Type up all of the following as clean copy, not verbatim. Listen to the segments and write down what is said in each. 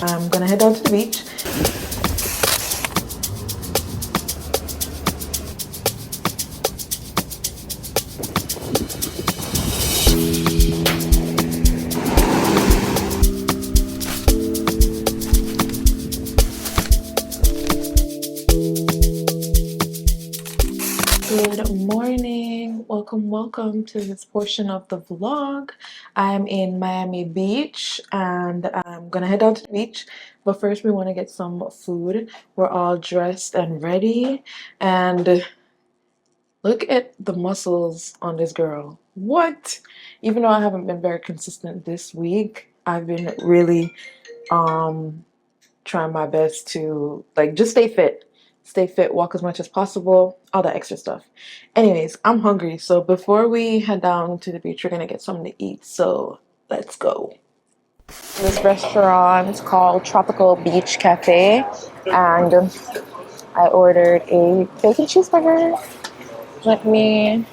I'm gonna head down to the beach. Good morning. Welcome to this portion of the vlog. I'm in Miami Beach and I'm gonna head down to the beach, but first we want to get some food. We're all dressed and ready, and look at the muscles on this girl. What? Even though I haven't been very consistent this week, I've been really trying my best to just stay fit, walk as much as possible, all that extra stuff. Anyways, I'm hungry, so before we head down to the beach, we're gonna get something to eat. So let's go. This restaurant is called Tropical Beach Cafe, and I ordered a bacon cheeseburger. Let me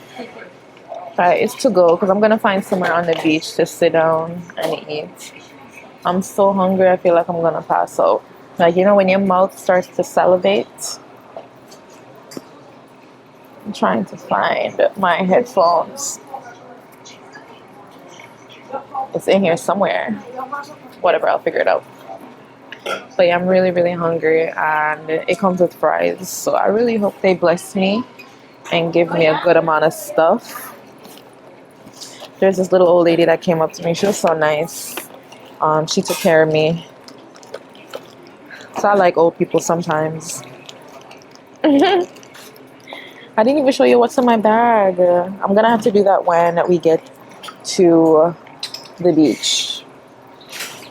try. It's to go because I'm gonna find somewhere on the beach to sit down and eat. I'm so hungry, I feel like I'm gonna pass out. Like, you know, when your mouth starts to salivate. I'm trying to find my headphones. It's in here somewhere. Whatever, I'll figure it out. But yeah, I'm really, really hungry, and it comes with fries. So I really hope they bless me and give me a good amount of stuff. There's this little old lady that came up to me. She was so nice. She took care of me. So I like old people sometimes. I didn't even show you what's in my bag. I'm gonna have to do that when we get to the beach.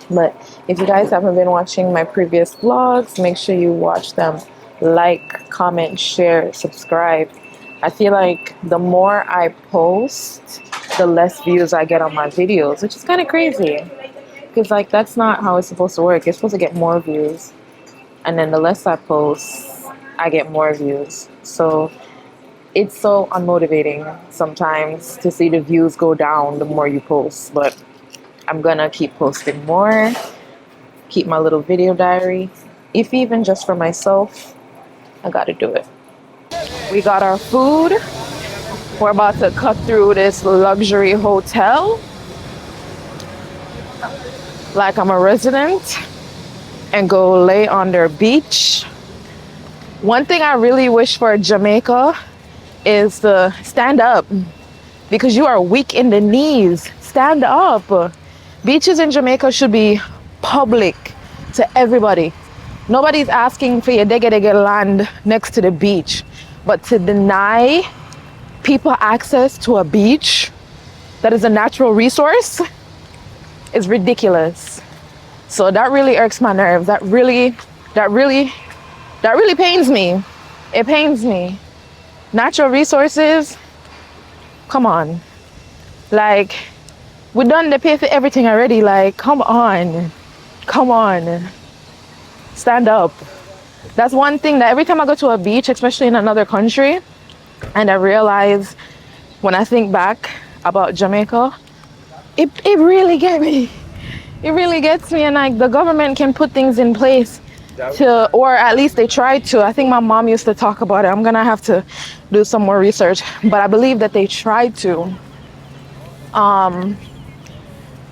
But if you guys haven't been watching my previous vlogs, make sure you watch them. Like, comment, share, subscribe. I feel like the more I post, the less views I get on my videos, which is kind of crazy. Because that's not how it's supposed to work. You're supposed to get more views. And then the less I post, I get more views. So it's so unmotivating sometimes to see the views go down the more you post. But I'm gonna keep posting more, keep my little video diary. If even just for myself, I gotta do it. We got our food. We're about to cut through this luxury hotel like I'm a resident and go lay on their beach. One thing I really wish for Jamaica is to stand up, because you are weak in the knees. Stand up. Beaches in Jamaica should be public to everybody. Nobody's asking for your dege land next to the beach, but to deny people access to a beach that is a natural resource is ridiculous. So that really irks my nerves. That really pains me. It pains me. Natural resources, come on. We done the pay for everything already. Come on. Stand up. That's one thing that every time I go to a beach, especially in another country, and I realize when I think back about Jamaica, it really gets me. It really gets me, and the government can put things in place to, or at least they tried to. I think my mom used to talk about it. I'm gonna have to do some more research, but I believe that they tried to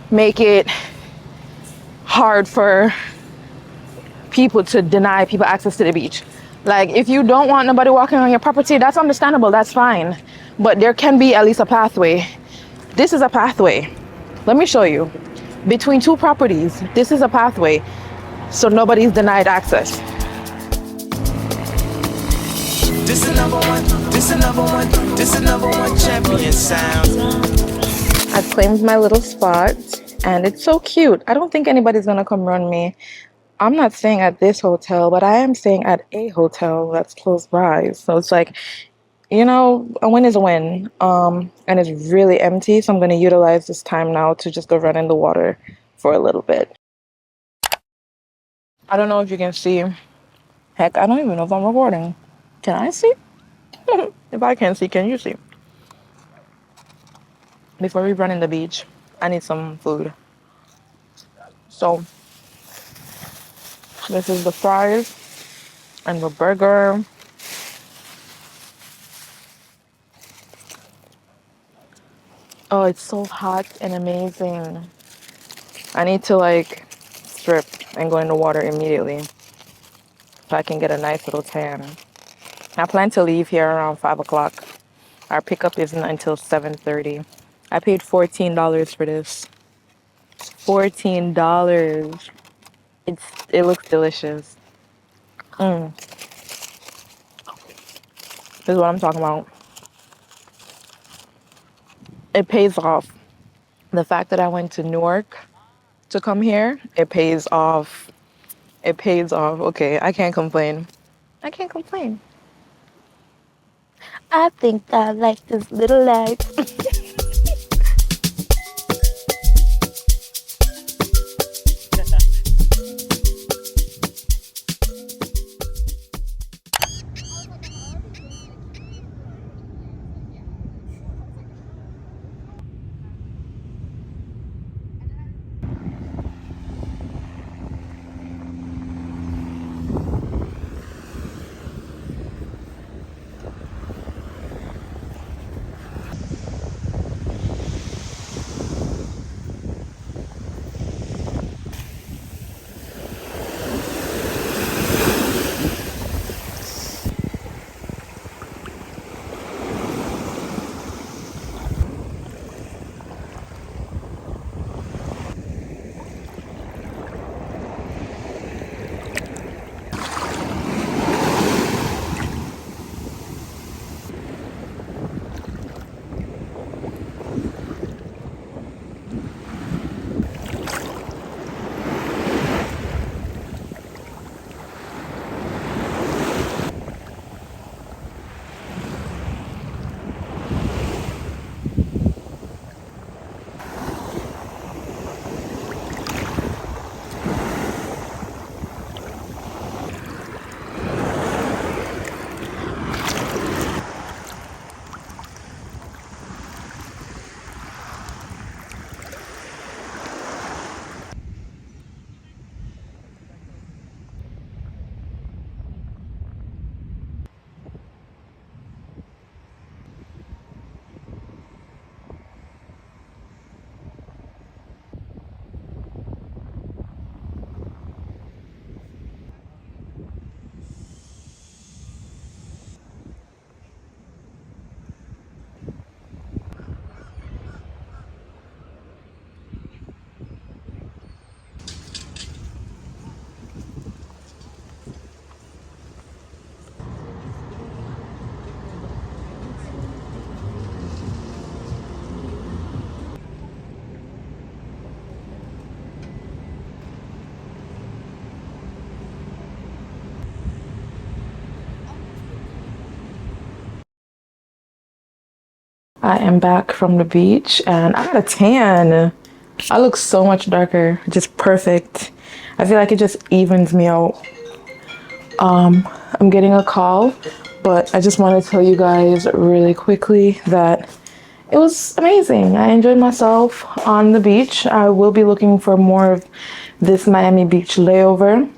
make it hard for people to deny people access to the beach. If you don't want nobody walking on your property, that's understandable, that's fine, but there can be at least a pathway. This is a pathway. Let me show you. Between two properties, this is a pathway, so nobody's denied access. This is number one champion sound. I've claimed my little spot, and it's so cute. I don't think anybody's gonna come run me. I'm not staying at this hotel, but I am staying at a hotel that's close by. So it's a win is a win. And it's really empty, so I'm gonna utilize this time now to just go run in the water for a little bit. I don't know if you can see. Heck, I don't even know if I'm recording. Can I see? If I can see, can you see? Before we run in the beach, I need some food. So This is the fries and the burger. Oh, it's so hot and amazing. I need to like strip and go in the water immediately so I can get a nice little tan. I plan to leave here around 5 o'clock. Our pickup isn't until 7:30. I paid $14 for this. $14. It looks delicious. This is what I'm talking about. It pays off. The fact that I went to Newark to come here, it pays off. It pays off. Okay, I can't complain. I can't complain. I think I like this little life. I am back from the beach and I got a tan. I look so much darker, just perfect. I feel like it just evens me out. I'm getting a call, but I just want to tell you guys really quickly that it was amazing. I enjoyed myself on the beach. I will be looking for more of this Miami Beach layover.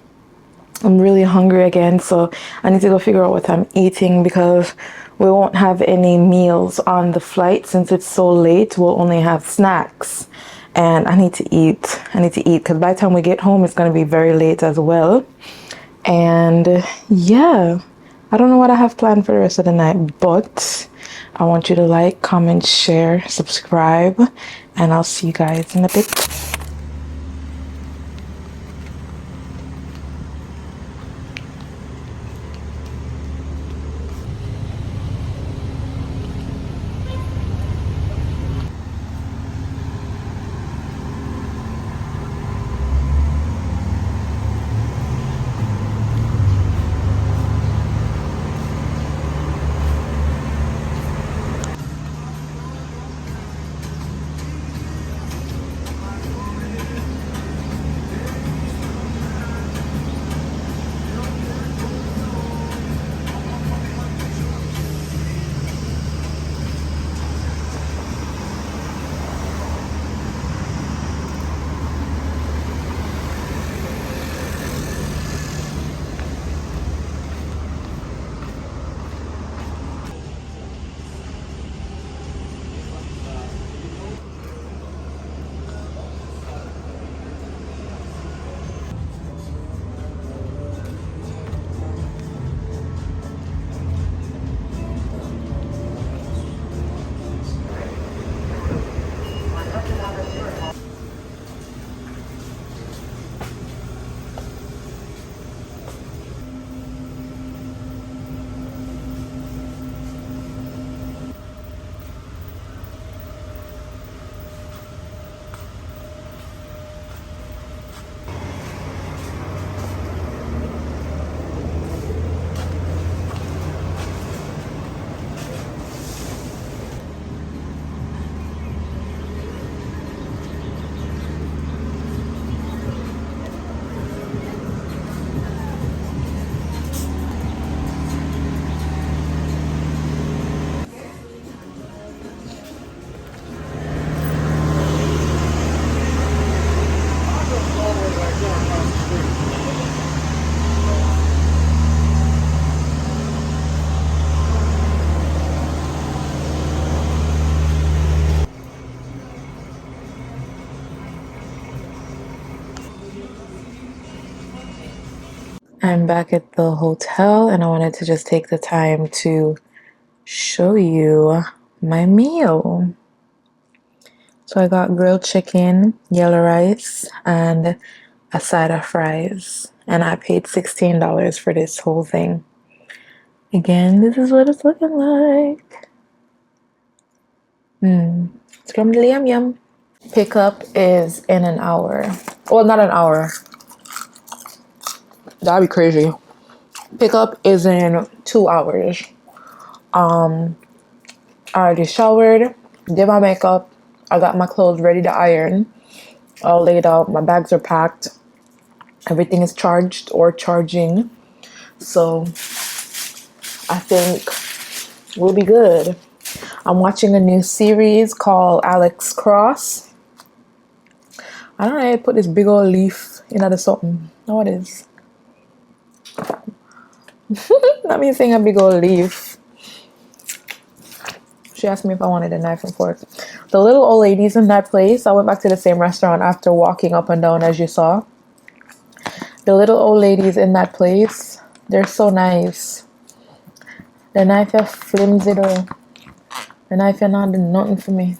I'm really hungry again, so I need to go figure out what I'm eating because we won't have any meals on the flight since it's so late. We'll only have snacks, and I need to eat. Because by the time we get home, it's going to be very late as well. And yeah, I don't know what I have planned for the rest of the night, but I want you to like, comment, share, subscribe, and I'll see you guys in a bit. I'm back at the hotel and I wanted to just take the time to show you my meal. So I got grilled chicken, yellow rice, and a side of fries. And I paid $16 for this whole thing. Again, this is what it's looking like. It's grumbly yum yum. Pickup is in an hour. Well, not an hour. That'd be crazy. Pickup is in 2 hours. I already showered, did my makeup. I got my clothes ready to iron. All laid out. My bags are packed. Everything is charged or charging. So I think we'll be good. I'm watching a new series called Alex Cross. I don't know, I put this big old leaf in the something. No, it is. Not me saying a big old leaf. She asked me if I wanted a knife and fork. The little old ladies in that place, I went back to the same restaurant after walking up and down as you saw. The little old ladies in that place, they're so nice. The knife is flimsy though. The knife is not doing nothing for me.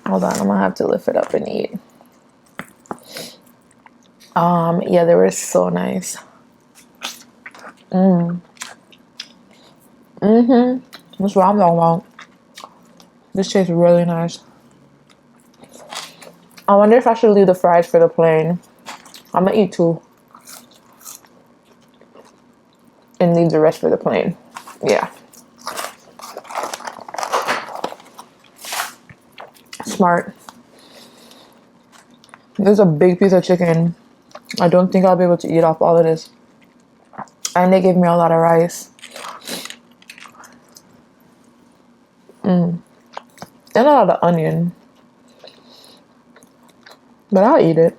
Hold on, I'm gonna have to lift it up and eat. Yeah, they were so nice. That's what I'm talking about. This tastes really nice. I wonder if I should leave the fries for the plane. I'm gonna eat 2 and leave the rest for the plane. Yeah. Smart. There's a big piece of chicken. I don't think I'll be able to eat off all of this. And they gave me a lot of rice. And a lot of onion. But I'll eat it.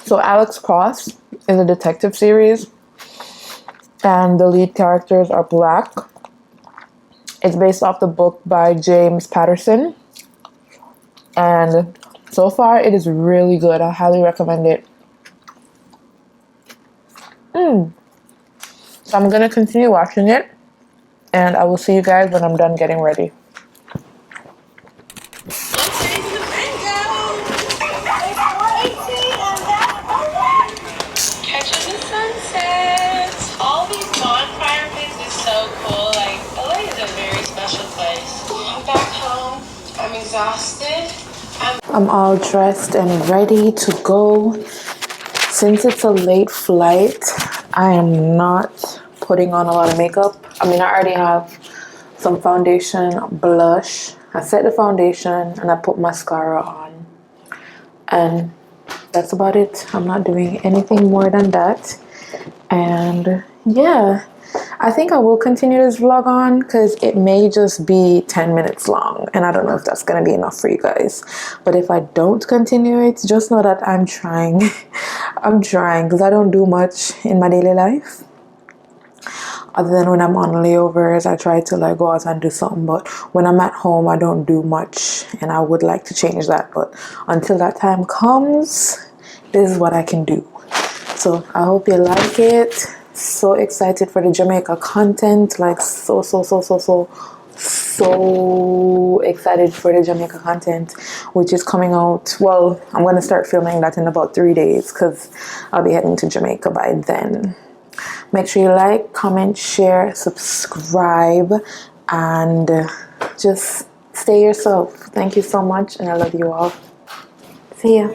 So Alex Cross is a detective series. And the lead characters are black. It's based off the book by James Patterson. And so far, it is really good. I highly recommend it. So I'm going to continue watching it. And I will see you guys when I'm done getting ready. Catching the sunset. All these bonfire things is so cool. Like, LA is a very special place. I'm back home. I'm exhausted. I'm all dressed and ready to go. Since it's a late flight, I am not putting on a lot of makeup. I mean, I already have some foundation, blush. I set the foundation and I put mascara on. And that's about it. I'm not doing anything more than that. And yeah, I think I will continue this vlog on because it may just be 10 minutes long. And I don't know if that's going to be enough for you guys. But if I don't continue it, just know that I'm trying. I'm trying because I don't do much in my daily life. Other than when I'm on layovers, I try to like go out and do something. But when I'm at home, I don't do much. And I would like to change that. But until that time comes, this is what I can do. So I hope you like it. So excited for the Jamaica content. Like so excited for the Jamaica content, which is coming out. Well, I'm going to start filming that in about 3 days because I'll be heading to Jamaica by then. Make sure you like, comment, share, subscribe, and just stay yourself. Thank you so much, and I love you all. See ya.